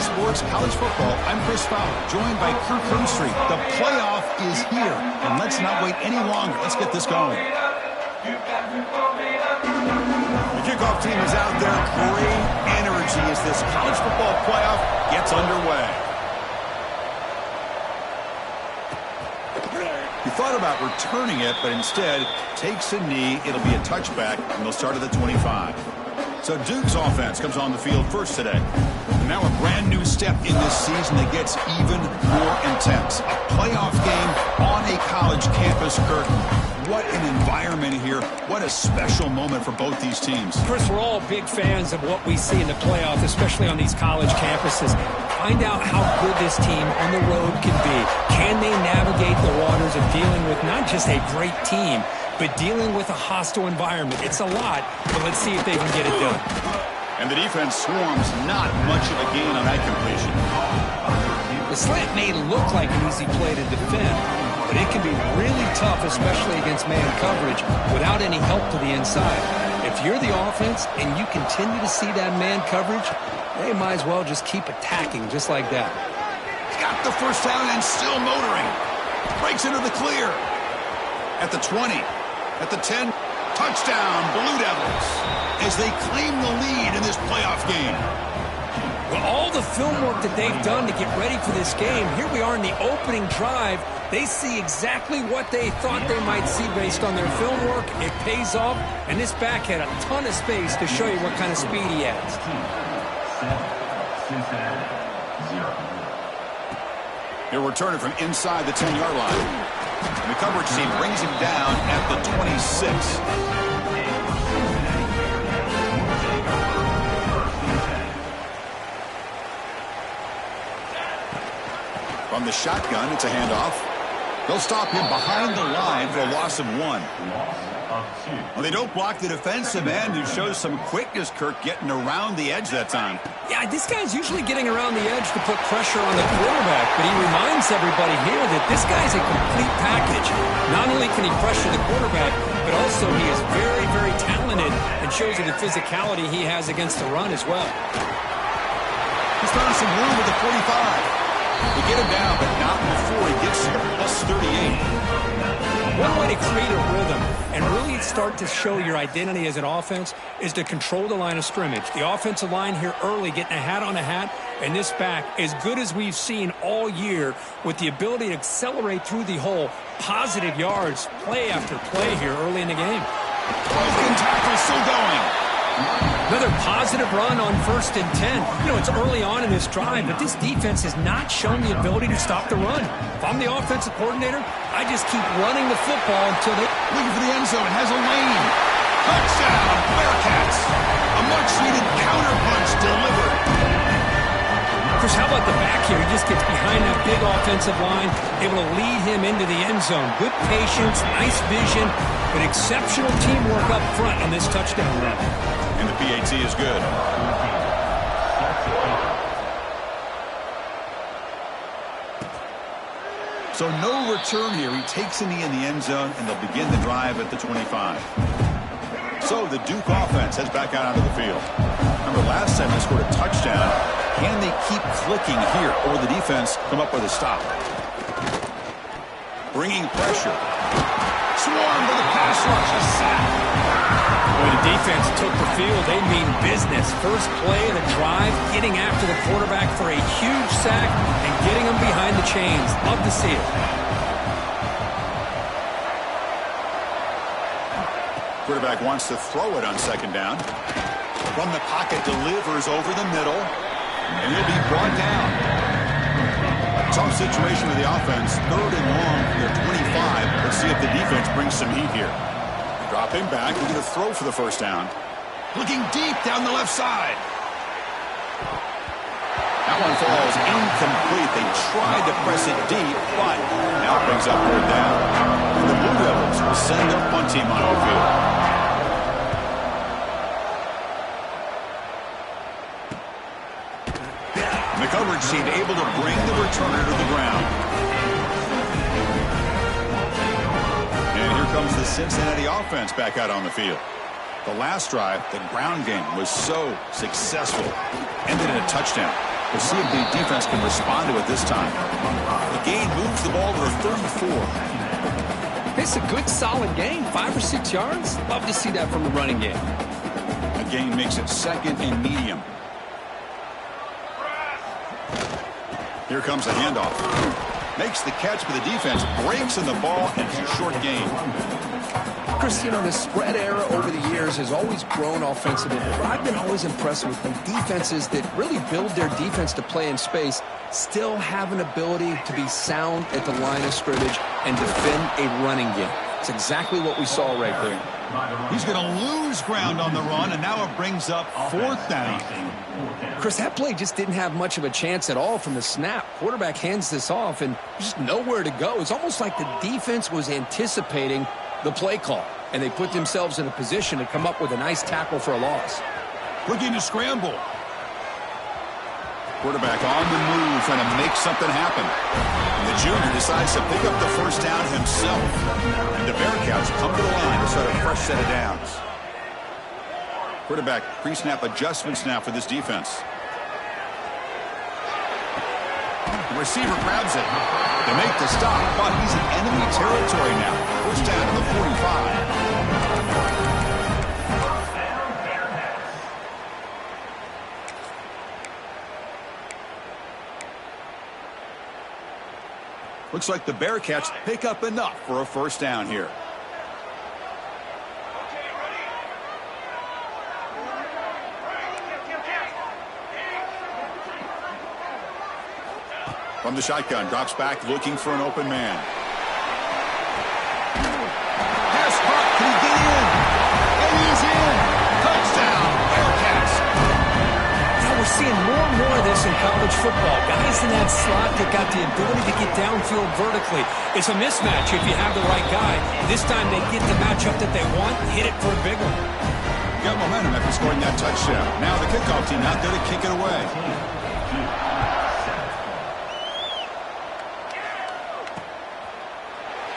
Sports College Football. I'm Chris Fowler, joined by Kirk Street. The playoff is here, and let's not wait any longer. Let's get this going. The kickoff team is out there. Great energy as this college football playoff gets underway. He thought about returning it, but instead takes a knee. It'll be a touchback, and they'll start at the 25. So Duke's offense comes on the field first today. And now a brand new step in this season that gets even more intense. A playoff game on a college campus, Kirk. What an environment here. What a special moment for both these teams. Chris, we're all big fans of what we see in the playoff, especially on these college campuses. Find out how good this team on the road can be. Can they navigate the waters of dealing with not just a great team, but dealing with a hostile environment? It's a lot, but let's see if they can get it done. And the defense swarms, not much of a gain on that completion. The slant may look like an easy play to defend, but it can be really tough, especially against man coverage, without any help to the inside. If you're the offense and you continue to see that man coverage, they might as well just keep attacking just like that. Got the first down and still motoring. Breaks into the clear. At the 20. At the 10. Touchdown, Blue Devils, as they claim the lead in this playoff game. Well, all the film work that they've done to get ready for this game, here we are in the opening drive. They see exactly what they thought they might see based on their film work. It pays off, and this back had a ton of space to show you what kind of speed he has. He'll return it from inside the 10-yard line. And the coverage team brings him down at the 26. From the shotgun, it's a handoff. They'll stop him behind the line for a loss of 1. Well, they don't block the defensive end, who shows some quickness, Kirk, getting around the edge that time. Yeah, this guy's usually getting around the edge to put pressure on the quarterback, but he reminds everybody here that this guy's a complete package. Not only can he pressure the quarterback, but also he is very, very talented and shows you the physicality he has against the run as well. He's found some room with the 45. They get him down, but not before he gets to the plus 38. One way to create a rhythm and really start to show your identity as an offense is to control the line of scrimmage. The offensive line here early getting a hat on a hat, and this back as good as we've seen all year with the ability to accelerate through the hole. Positive yards, play after play here early in the game. Broken tackle still going. Another positive run on 1st and 10. You know, it's early on in this drive, but this defense has not shown the ability to stop the run. If I'm the offensive coordinator, I just keep running the football until they... Looking for the end zone, has a lane. Touchdown, Bearcats. A much-needed counter-punch delivered. Chris, how about the back here? He just gets behind that big offensive line, able to lead him into the end zone. Good patience, nice vision, but exceptional teamwork up front on this touchdown run. And the PAT is good. So no return here. He takes a knee in the end zone, and they'll begin the drive at the 25. So the Duke offense heads back out onto the field. Remember, last time they scored a touchdown. Can they keep clicking here, or will the defense come up with a stop? Bringing pressure. Swarm for the pass rush. A sack. When the defense took the field, they mean business. First play of the drive, getting after the quarterback for a huge sack and getting him behind the chains. Love to see it. Quarterback wants to throw it on 2nd down. From the pocket, delivers over the middle, and he'll be brought down. Tough situation for the offense. 3rd and long from their 25. Let's see if the defense brings some heat here. Drop him back. We're going to throw for the 1st down. Looking deep down the left side. That one falls incomplete. They tried to press it deep, but now it brings up 3rd down. And the Blue Devils will send their punt team on the field. And the coverage team able to bring the returner to the ground. And here comes the Cincinnati offense back out on the field. The last drive, the ground game was so successful. Ended in a touchdown. We'll see if the defense can respond to it this time. The gain moves the ball to the 34. It's a good, solid gain. 5 or 6 yards. Love to see that from the running game. A gain makes it second and medium. Here comes the handoff. Makes the catch, but the defense breaks in the ball, and it's a short gain. Chris, you know, the spread era over the years has always grown offensively. But I've been always impressed with them defenses that really build their defense to play in space, still have an ability to be sound at the line of scrimmage and defend a running game. It's exactly what we saw right there. He's going to lose ground on the run, and now it brings up 4th down. Chris, that play just didn't have much of a chance at all from the snap. Quarterback hands this off, and just nowhere to go. It's almost like the defense was anticipating the play call, and they put themselves in a position to come up with a nice tackle for a loss. Looking to scramble. Quarterback on the move, trying to make something happen. And the junior decides to pick up the first down himself. And the Bearcats come to the line to start a fresh set of downs. Quarterback pre-snap adjustments now for this defense. The receiver grabs it. They make the stop, but he's in enemy territory now. First down to the 45. Looks like the Bearcats pick up enough for a first down here. From the shotgun, drops back, looking for an open man. Pass caught, can he get in? And he's in! Touchdown, Bearcats! Now we're seeing more and more of this in college football. Guys in that slot that got the ability to get downfield vertically. It's a mismatch if you have the right guy. This time they get the matchup that they want, hit it for a big one. Got momentum after scoring that touchdown. Now the kickoff team out there to kick it away.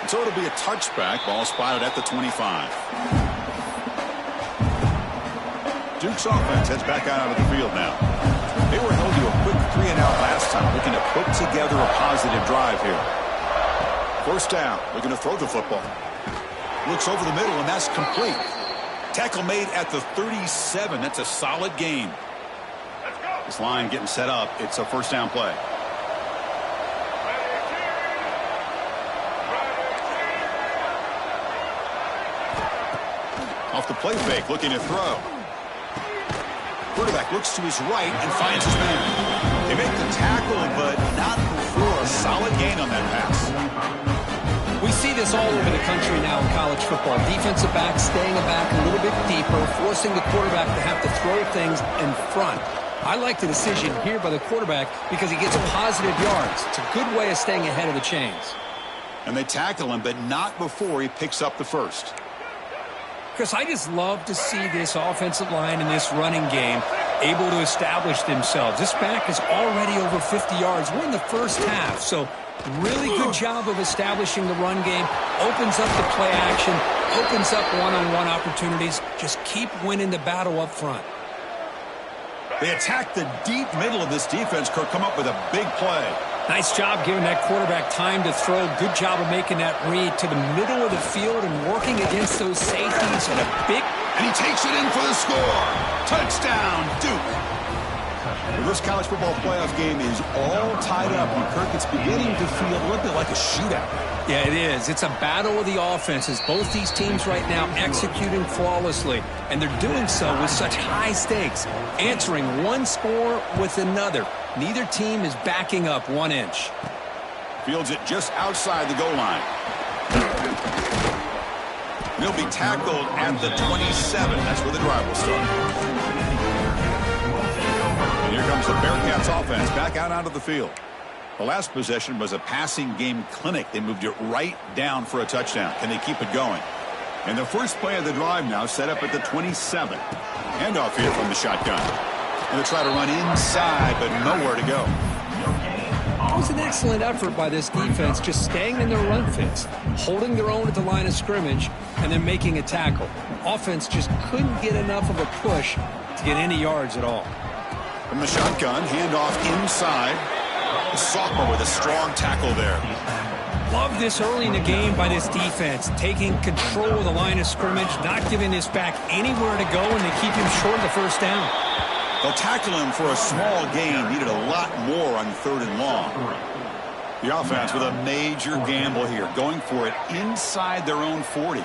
So it'll be a touchback. Ball spotted at the 25. Duke's offense heads back out of the field now. They were held to a quick 3-and-out last time, looking to put together a positive drive here. First down, looking to throw the football. Looks over the middle, and that's complete. Tackle made at the 37. That's a solid gain. This line getting set up. It's a first down play. Off the play fake, looking to throw. Quarterback looks to his right and finds his man. They make the tackle, but not before a solid gain on that pass. We see this all over the country now in college football. Defensive backs staying back a little bit deeper, forcing the quarterback to have to throw things in front. I like the decision here by the quarterback because he gets positive yards. It's a good way of staying ahead of the chains. And they tackle him, but not before he picks up the first. Chris, I just love to see this offensive line and this running game able to establish themselves. This back is already over 50 yards. We're in the first half, so really good job of establishing the run game. Opens up the play action, opens up one-on-one opportunities. Just keep winning the battle up front. They attack the deep middle of this defense. Kirk come up with a big play. Nice job giving that quarterback time to throw. Good job of making that read to the middle of the field and working against those safeties. And a big... And he takes it in for the score. Touchdown, Duke. Well, this college football playoff game is all tied up. And Kirk, it's beginning to feel a little bit like a shootout. Yeah, it is. It's a battle of the offenses. Both these teams right now executing flawlessly. And they're doing so with such high stakes. Answering one score with another. Neither team is backing up 1 inch. Fields it just outside the goal line. He'll be tackled at the 27. That's where the drive will start. And here comes the Bearcats offense back out onto the field. The last possession was a passing game clinic. They moved it right down for a touchdown. Can they keep it going? And the first play of the drive now set up at the 27. Handoff here from the shotgun. And they try to run inside, but nowhere to go. It was an excellent effort by this defense, just staying in their run fits, holding their own at the line of scrimmage, and then making a tackle. Offense just couldn't get enough of a push to get any yards at all. From the shotgun, handoff inside. The sophomore with a strong tackle there. Love this early in the game by this defense, taking control of the line of scrimmage, not giving this back anywhere to go, and they keep him short of the first down. They'll tackle him for a small gain. Needed a lot more on 3rd and long. The offense with a major gamble here, going for it inside their own 40.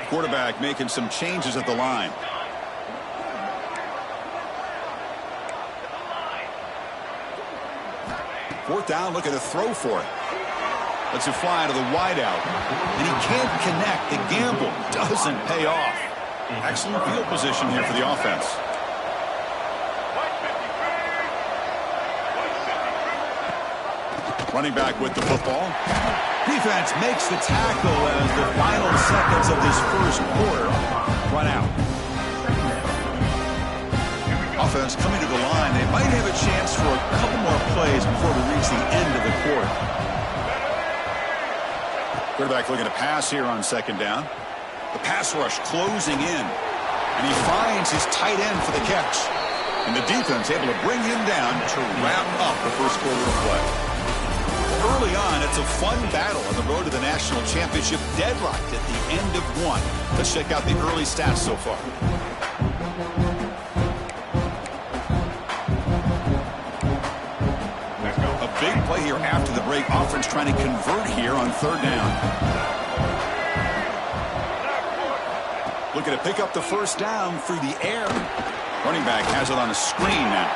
Quarterback making some changes at the line. Fourth down, looking to throw for it. Lets it fly to the wideout. And he can't connect. The gamble doesn't pay off. Excellent field position here for the offense. Running back with the football. Defense makes the tackle as the final seconds of this first quarter run out. Offense coming to the line. They might have a chance for a couple more plays before we reach the end of the quarter. Quarterback looking to pass here on 2nd down. The pass rush closing in. And he finds his tight end for the catch. And the defense able to bring him down to wrap up the first quarter of play. Early on, it's a fun battle on the road to the national championship, deadlocked at the end of one. Let's check out the early stats so far. A big play here after the break. Offense trying to convert here on 3rd down. Looking to pick up the first down through the air. Running back has it on a screen now.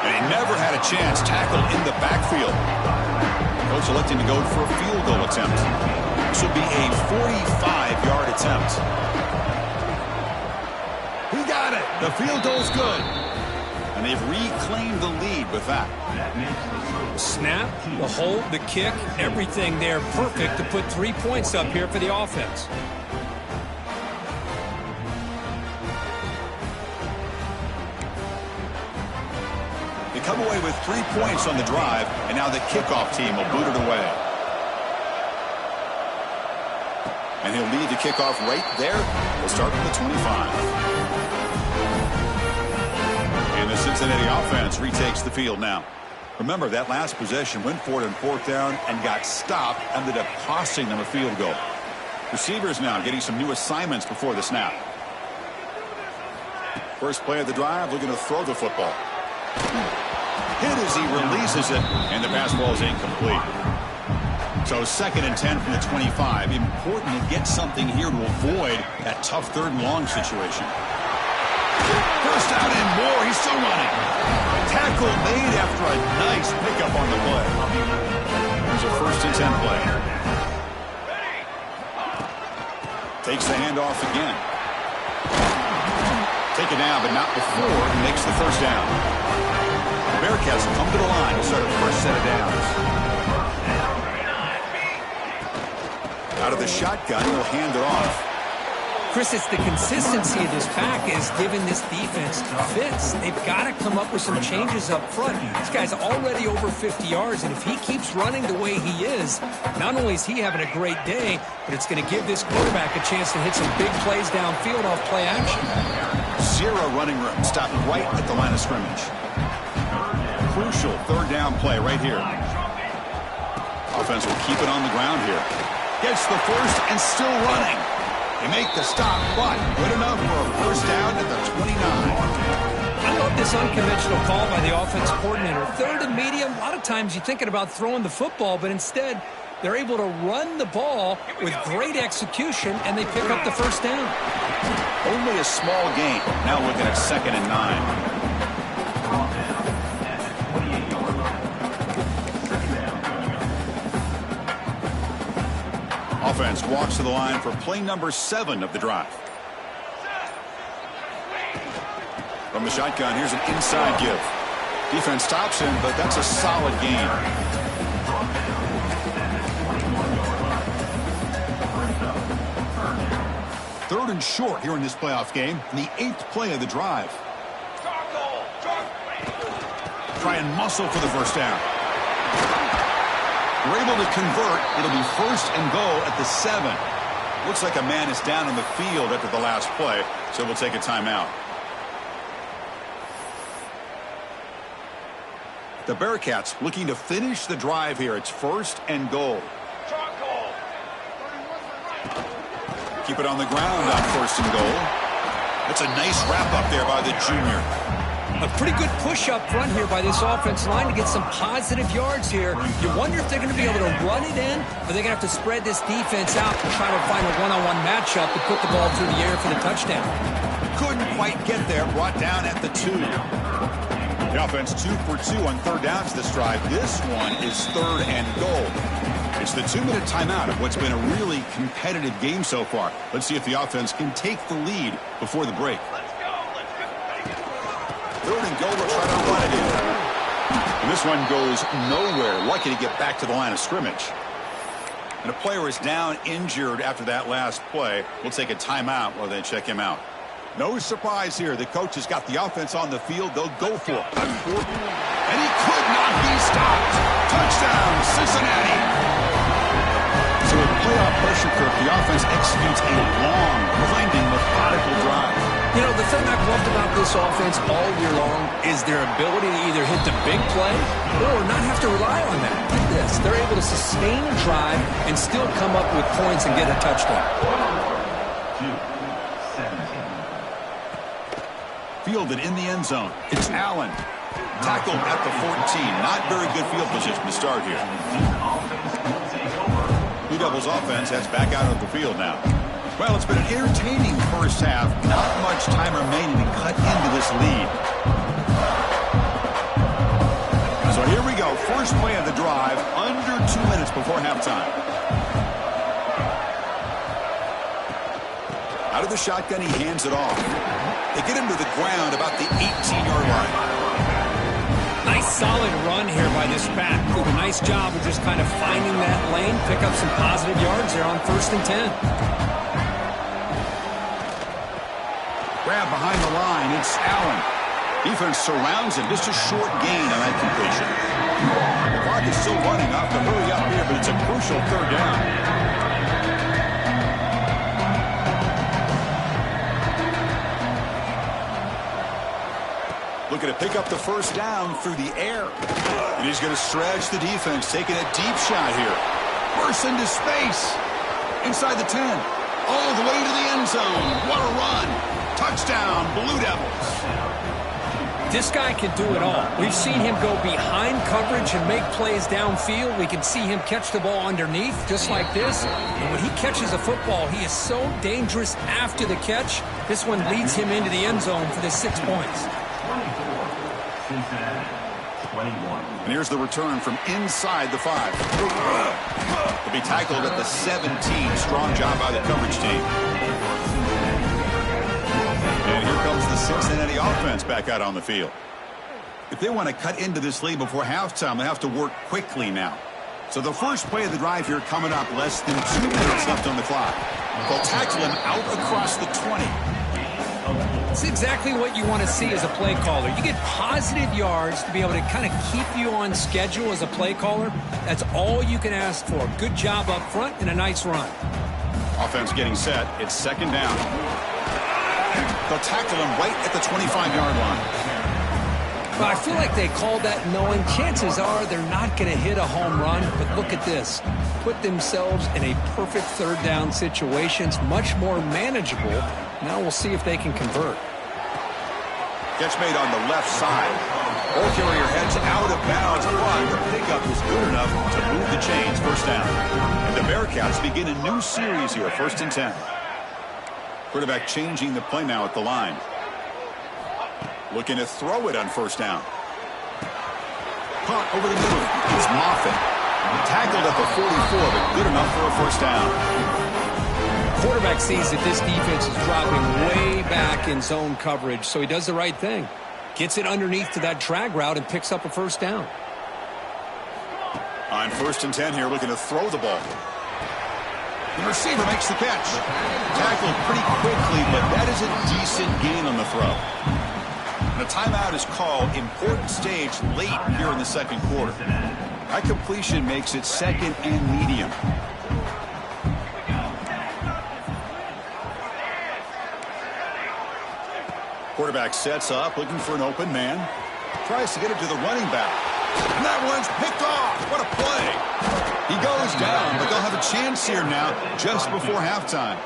And he never had a chance. Tackled in the backfield. Coach electing to go for a field goal attempt. This will be a 45-yard attempt. He got it. The field goal's good. And they've reclaimed the lead with that. Snap, the hold, the kick, everything there perfect to put 3 points up here for the offense. They come away with 3 points on the drive, and now the kickoff team will boot it away. And he'll lead the kickoff right there. We'll start from the 25. And the Cincinnati offense retakes the field now. Remember, that last possession went for it on 4th down and got stopped, ended up costing them a field goal. Receivers now getting some new assignments before the snap. First play of the drive, looking to throw the football. Hit as he releases it, and the pass ball is incomplete. So 2nd and 10 from the 25. Important to get something here to avoid that tough 3rd and long situation. First down and more. He's still running. Tackle made after a nice pickup on the play. Here's a 1st and 10 play. Takes the handoff again. Taken down, but not before he makes the first down. The Bearcats come to the line to start a fresh set of downs. Out of the shotgun, he'll hand it off. Chris, it's the consistency of this pack is giving this defense fits. They've got to come up with some changes up front. This guy's already over 50 yards, and if he keeps running the way he is, not only is he having a great day, but it's going to give this quarterback a chance to hit some big plays downfield off play action. 0 running room, stopped right at the line of scrimmage. Crucial 3rd down play right here. Offense will keep it on the ground here. Gets the first and still running. They make the stop, but good enough for a first down at the 29. I love this unconventional call by the offense coordinator. 3rd and medium, a lot of times you're thinking about throwing the football, but instead they're able to run the ball with great execution, and they pick up the first down. Only a small gain. Now looking at 2nd and 9. Offense walks to the line for play number 7 of the drive. From the shotgun, here's an inside give. Defense stops him, but that's a solid gain. Third and short here in this playoff game, and the 8th play of the drive. Try and muscle for the first down. We're able to convert. It'll be 1st and goal at the 7. Looks like a man is down on the field after the last play, so we'll take a timeout. The Bearcats looking to finish the drive here. It's 1st and goal. Keep it on the ground on 1st and goal. That's a nice wrap up there by the junior. A pretty good push up front here by this offensive line to get some positive yards here. You wonder if they're going to be able to run it in, or they're going to have to spread this defense out and try to find a one-on-one matchup and put the ball through the air for the touchdown. Couldn't quite get there. Brought down at the 2. The offense 2 for 2 on 3rd downs this drive. This one is 3rd and goal. It's the 2-minute timeout of what's been a really competitive game so far. Let's see if the offense can take the lead before the break. 3rd and goal, we'll try to run it in. And this one goes nowhere. Lucky to get back to the line of scrimmage. And a player is down injured after that last play. We'll take a timeout while they check him out. No surprise here. The coach has got the offense on the field. They'll go for it. And he could not be stopped. Touchdown, Cincinnati. So with playoff pressure curve, the offense executes a long, winding, methodical drive. You know, the thing I've loved about this offense all year long is their ability to either hit the big play or not have to rely on that. Look at this. They're able to sustain a drive and still come up with points and get a touchdown. Fielded in the end zone. It's Allen. Tackled at the 14. Not very good field position to start here. Blue Devils offense heads back out of the field now. Well, it's been an entertaining first half. Not much time remaining to cut into this lead. So here we go. First play of the drive. Under 2 minutes before halftime. Out of the shotgun, he hands it off. They get him to the ground about the 18-yard line. Nice solid run here by this back. Did a nice job of just kind of finding that lane, pick up some positive yards there on 1st and 10. Grab behind the line. It's Allen. Defense surrounds him. Just a short gain on that completion. The clock is still running. Off to hurry up here, but it's a crucial 3rd down. Looking to pick up the 1st down through the air. And he's going to stretch the defense, taking a deep shot here. Bursts into space. Inside the 10. All the way to the end zone. What a run. Touchdown, Blue Devils. This guy can do it all. We've seen him go behind coverage and make plays downfield. We can see him catch the ball underneath, just like this. And when he catches a football, he is so dangerous after the catch. This one leads him into the end zone for the 6 points. And here's the return from inside the 5. He'll be tackled at the 17. Strong job by the coverage team. And here comes the Cincinnati offense back out on the field. If they want to cut into this lead before halftime, they have to work quickly now. So the first play of the drive here coming up, less than 2 minutes left on the clock. They'll tackle him out across the 20. It's exactly what you want to see as a play caller. You get positive yards to be able to kind of keep you on schedule as a play caller. That's all you can ask for. Good job up front and a nice run. Offense getting set. It's 2nd down. They'll tackle him right at the 25-yard line. Well, I feel like they called that knowing chances are they're not going to hit a home run. But look at this. Put themselves in a perfect 3rd down situation. It's much more manageable. Now we'll see if they can convert. Catch made on the left side. Ball carrier heads out of bounds, but the pickup was good enough to move the chains. 1st down. And the Bearcats begin a new series here. 1st and 10. Quarterback changing the play now at the line. Looking to throw it on 1st down. Punt over the middle. It's Moffitt. Tackled at the 44, but good enough for a 1st down. Quarterback sees that this defense is dropping way back in zone coverage, so he does the right thing. Gets it underneath to that drag route and picks up a 1st down. On 1st and 10 here, looking to throw the ball. The receiver makes the catch. Tackled pretty quickly, but that is a decent gain on the throw. And a timeout is called. Important stage late here in the 2nd quarter. That completion makes it 2nd and medium. Quarterback sets up, looking for an open man. Tries to get it to the running back. And that one's picked off. What a play. He goes down, but they'll have a chance here now just before halftime.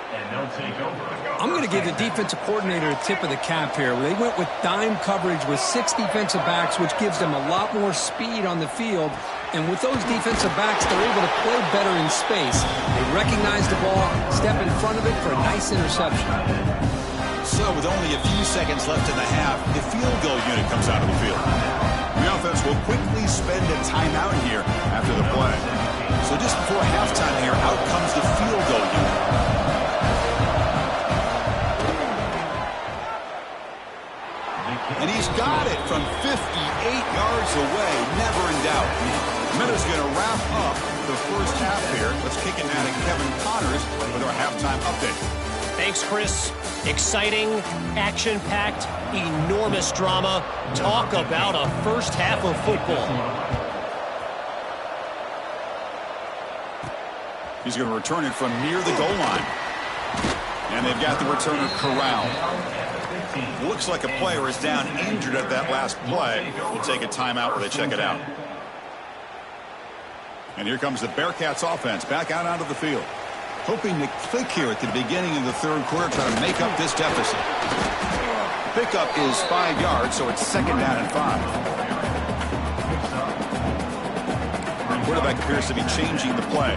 I'm going to give the defensive coordinator a tip of the cap here. They went with dime coverage with 6 defensive backs, which gives them a lot more speed on the field. And with those defensive backs, they're able to play better in space. They recognize the ball, step in front of it for a nice interception. So with only a few seconds left in the half, the field goal unit comes out of the field. The offense will quickly spend a timeout here after the play. So just before halftime here, out comes the field goal unit. And he's got it from 58 yards away, never in doubt. Minnesota going to wrap up the first half here. Let's kick it now to Kevin Connors with our halftime update. Thanks, Chris. Exciting, action-packed, enormous drama. Talk about a first half of football. He's going to return it from near the goal line. And they've got the returner corralled. Looks like a player is down injured at that last play. We'll take a timeout while they check it out. And here comes the Bearcats offense back out onto the field. Hoping to click here at the beginning of the third quarter, trying to make up this deficit. Pickup is 5 yards, so it's second down and 5. The quarterback appears to be changing the play.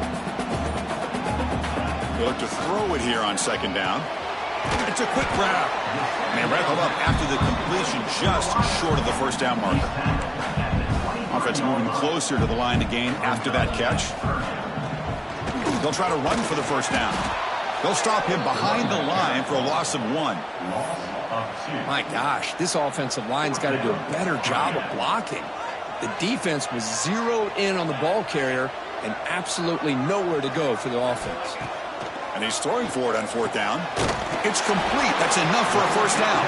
They look to throw it here on second down. It's a quick grab. And they wrap it up after the completion, just short of the first down marker. Offense moving closer to the line to gain after that catch. They'll try to run for the first down. They'll stop him behind the line for a loss of 1. My gosh, this offensive line's got to do a better job of blocking. The defense was zeroed in on the ball carrier and absolutely nowhere to go for the offense. And he's throwing for it on fourth down. It's complete. That's enough for a first down.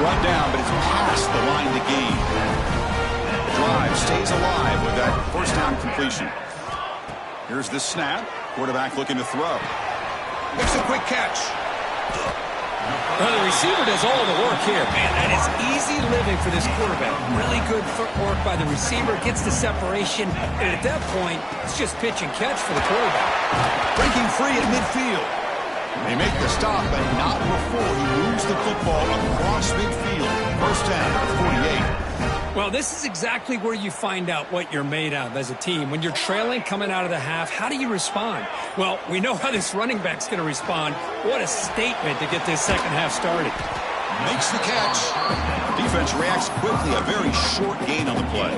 Brought down, but it's past the line to gain. The drive stays alive with that first down completion. Here's the snap. Quarterback looking to throw. It's a quick catch. Well, the receiver does all the work here. Man, that is easy living for this quarterback. Really good footwork by the receiver. Gets the separation. And at that point, it's just pitch and catch for the quarterback. Breaking free at midfield. They make the stop, but not before he moves the football across midfield. First down at the 48. Well, this is exactly where you find out what you're made of as a team. When you're trailing coming out of the half, how do you respond? Well, we know how this running back's going to respond. What a statement to get this second half started. Makes the catch. Defense reacts quickly. A very short gain on the play.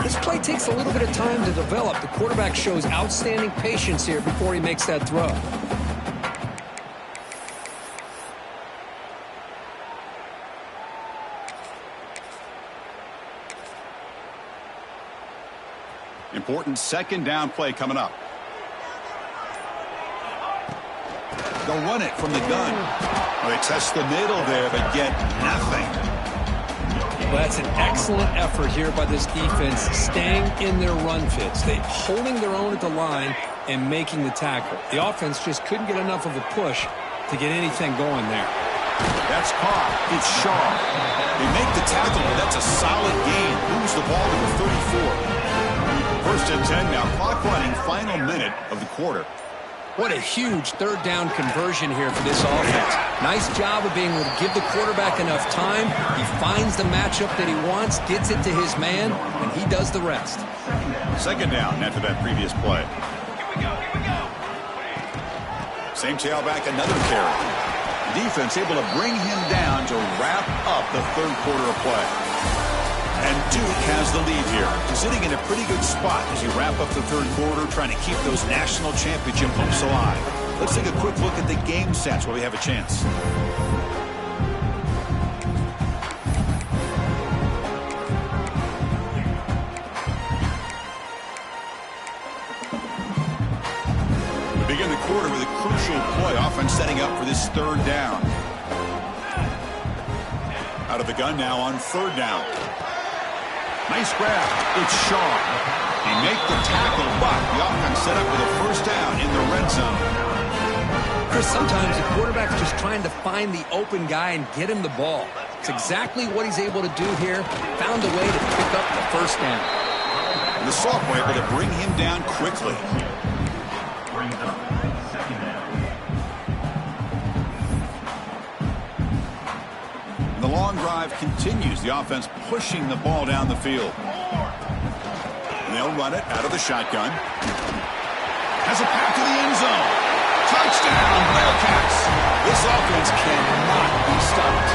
This play takes a little bit of time to develop. The quarterback shows outstanding patience here before he makes that throw. Important second down play coming up. They'll run it from the gun. Well, they test the middle there, but get nothing. Well, that's an excellent effort here by this defense, staying in their run fits. They holding their own at the line and making the tackle. The offense just couldn't get enough of a push to get anything going there. That's caught. It's Shaw. They make the tackle, but that's a solid gain. Moves the ball to the 34. First and 10 now. Clock running, final minute of the quarter. What a huge third down conversion here for this offense. Nice job of being able to give the quarterback enough time. He finds the matchup that he wants, gets it to his man, and he does the rest. Second down after that previous play. Same tailback, another carry. Defense able to bring him down to wrap up the third quarter of play. And Duke has the lead here, sitting in a pretty good spot as you wrap up the third quarter, trying to keep those national championship hopes alive. Let's take a quick look at the game stats while we have a chance. We begin the quarter with a crucial play, offense setting up for this third down. Out of the gun now on third down. Nice grab. It's Shaw. They make the tackle, but the offense set up with a first down in the red zone. Chris, sometimes the quarterback's just trying to find the open guy and get him the ball. It's exactly what he's able to do here. Found a way to pick up the first down. The sophomore able to bring him down quickly. The long drive continues. The offense pushing the ball down the field. And they'll run it out of the shotgun. Has a pass to the end zone. Touchdown, Bearcats. This offense cannot be stopped.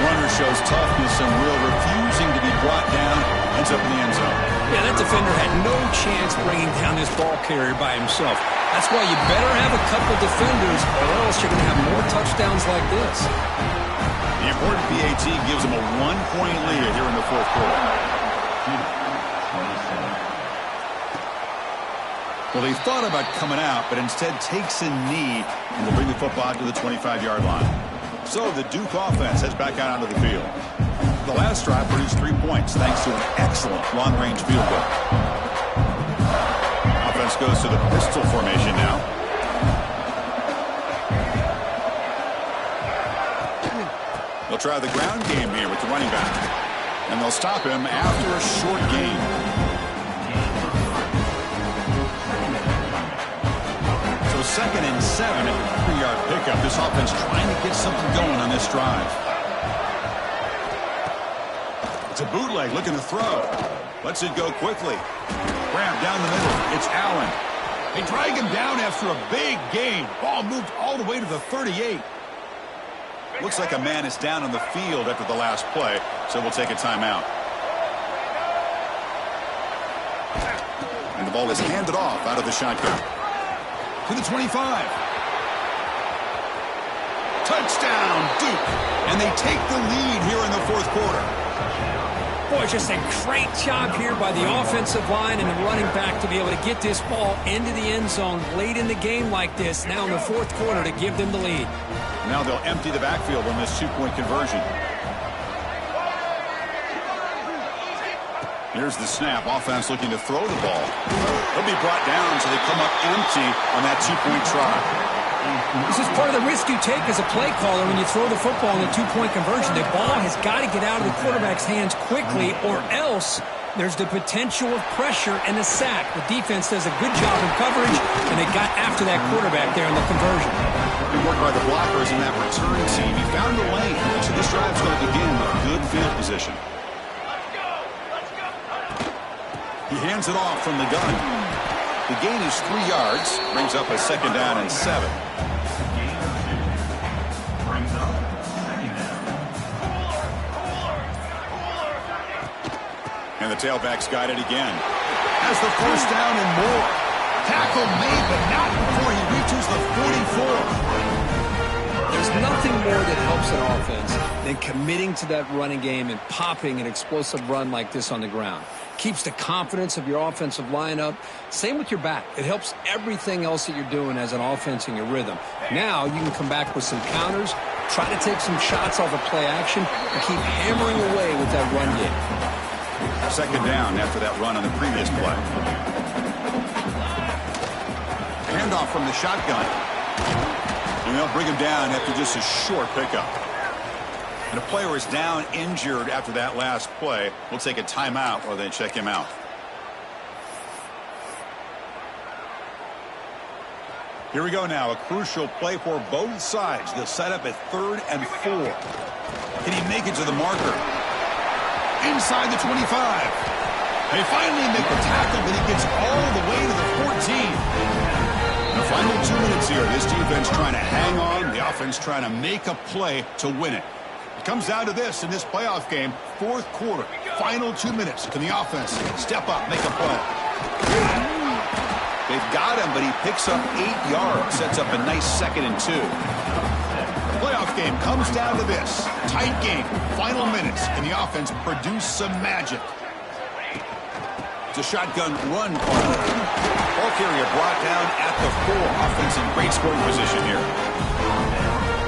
Runner shows toughness and will, refusing to be brought down. Ends up in the end zone. Yeah, that defender had no chance bringing down this ball carrier by himself. That's why you better have a couple defenders, or else you're going to have more touchdowns like this. The important PAT gives them a 1-point lead here in the fourth quarter. Well, they thought about coming out, but instead takes a knee, and will bring the football out to the 25-yard line. So the Duke offense heads back out onto the field. The last drive produced 3 points thanks to an excellent long-range field goal. Offense goes to the pistol formation now. They'll try the ground game here with the running back. And they'll stop him after a short gain. So 2nd and 7 at the 3-yard pickup. This offense trying to get something going on this drive. It's a bootleg looking to throw. Lets it go quickly. Grab down the middle. It's Allen. They drag him down after a big gain. Ball moved all the way to the 38. Looks like a man is down on the field after the last play, so we'll take a timeout. And the ball is handed off out of the shotgun. To the 25. Touchdown, Duke. And they take the lead here in the fourth quarter. Boy, just a great job here by the offensive line and the running back to be able to get this ball into the end zone late in the game like this, now in the fourth quarter, to give them the lead. Now they'll empty the backfield on this 2-point conversion. Here's the snap. Offense looking to throw the ball. They'll be brought down, so they come up empty on that 2-point try. This is part of the risk you take as a play caller when you throw the football in a 2-point conversion. The ball has got to get out of the quarterback's hands quickly, or else there's the potential of pressure and a sack. The defense does a good job in coverage, and they got after that quarterback there in the conversion. Good work by the blockers in that return team. He found the lane, so this drive's going to begin with good field position. He hands it off from the gun. The gain is 3 yards, brings up a 2nd down and 7. And the tailback's got it again. Has the first down and more. Tackle made, but not before he reaches the 44. There's nothing more that helps an offense than committing to that running game and popping an explosive run like this on the ground. Keeps the confidence of your offensive lineup. Same with your back. It helps everything else that you're doing as an offense in your rhythm. Now you can come back with some counters, try to take some shots off of play action, and keep hammering away with that run game. 2nd down after that run on the previous play. Handoff from the shotgun. And they'll bring him down after just a short pickup. And a player is down injured after that last play. We'll take a timeout while they check him out. Here we go now. A crucial play for both sides. They'll set up at 3rd and 4. Can he make it to the marker? Inside the 25. They finally make the tackle, but he gets all the way to the 14. The final 2 minutes here. This defense trying to hang on. The offense trying to make a play to win it. It comes down to this in this playoff game. Fourth quarter. Final 2 minutes. Can the offense step up, make a play? They've got him, but he picks up 8 yards. Sets up a nice 2nd and 2. The playoff game comes down to this. Tight game. Final minutes. Can the offense produce some magic? It's a shotgun run. Ball carrier brought down at the 4. Offense in great scoring position here.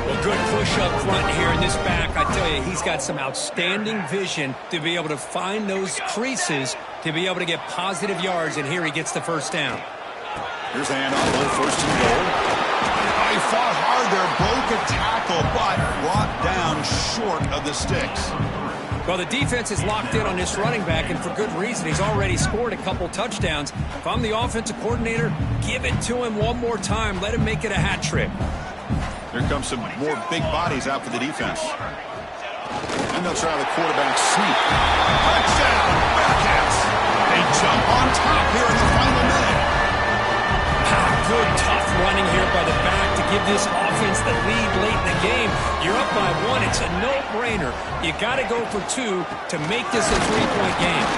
Well, good push up front here in this back. I tell you, he's got some outstanding vision to be able to find those creases to be able to get positive yards, and here he gets the first down. Here's the handoff on 1st and goal. He fought hard there, broke a tackle, but brought down short of the sticks. Well, the defense is locked in on this running back, and for good reason. He's already scored a couple touchdowns. If I'm the offensive coordinator, give it to him one more time. Let him make it a hat trick. Here comes some more big bodies out for the defense. And they'll try the quarterback sneak. Touchdown, Bearcats. They jump on top here in the final minute. Good, tough running here by the back to give this offense the lead late in the game. You're up by 1. It's a no-brainer. You got to go for 2 to make this a 3-point game.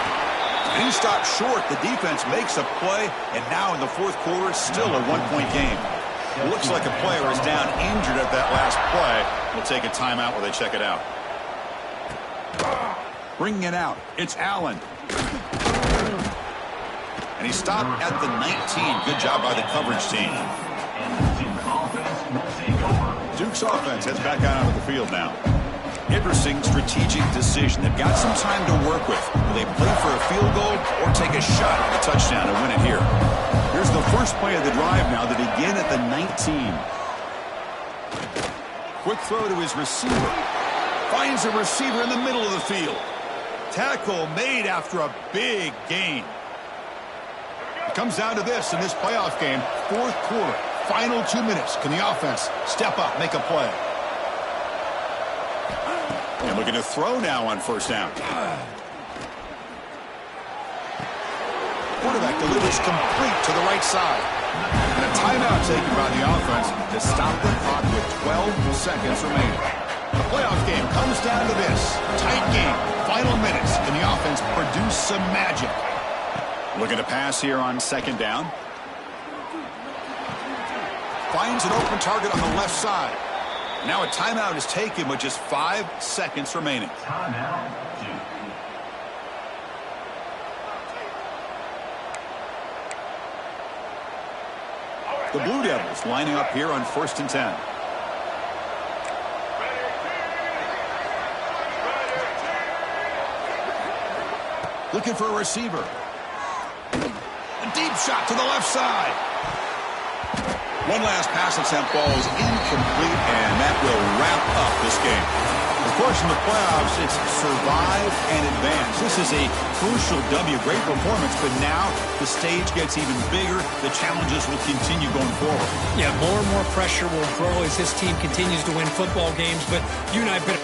And he stopped short. The defense makes a play, and now in the fourth quarter, still a 1-point game. It looks like a player is down injured at that last play. We'll take a timeout while they check it out. Bringing it out, it's Allen. And he stopped at the 19. Good job by the coverage team. Duke's offense heads back out onto the field now. Interesting strategic decision. They've got some time to work with. Will they play for a field goal or take a shot at a touchdown and win it here? Here's the first play of the drive now. They begin at the 19. Quick throw to his receiver. Finds a receiver in the middle of the field. Tackle made after a big gain. It comes down to this in this playoff game. Fourth quarter, final 2 minutes. Can the offense step up, make a play? And looking to throw now on first down. Quarterback delivers complete to the right side. And a timeout taken by the offense to stop the clock with 12 seconds remaining. The playoff game comes down to this. Tight game, final minutes. Can the offense produce some magic? Looking to pass here on second down. Finds an open target on the left side. Now a timeout is taken with just 5 seconds remaining. The Blue Devils lining up here on 1st and 10. Looking for a receiver. A deep shot to the left side. One last pass attempt falls incomplete, and that will wrap up this game. Of course, in the playoffs, it's survive and advance. This is a crucial W. Great performance, but now the stage gets even bigger. The challenges will continue going forward. Yeah, more and more pressure will grow as this team continues to win football games, but you and I have been...